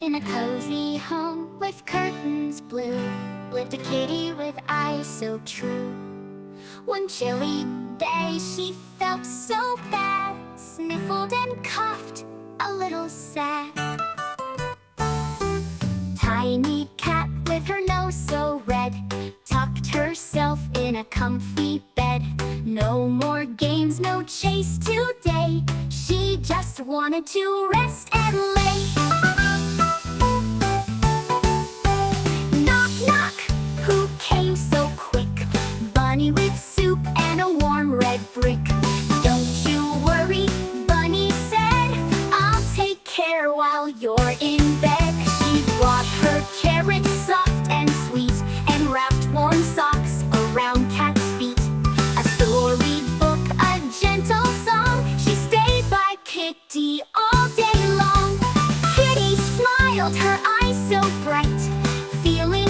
In a cozy home with curtains blue lived a kitty with eyes so true. One chilly day she felt so bad, sniffled and coughed, a little sad. Tiny cat with her nose so red tucked herself in a comfy bed. No more games, no chase today. She just wanted to rest and lay. Knock, knock, who came so quick? Bunny with soup and a warm red brick. Don't you worry, Bunny said, I'll take care while you're in bed. She brought her carrots soft and sweet and wrapped warm socks around Cat's feet. A storybook, a gentle song, she stayed by Kitty all day long. Kitty smiled, her eyes so bright, feeling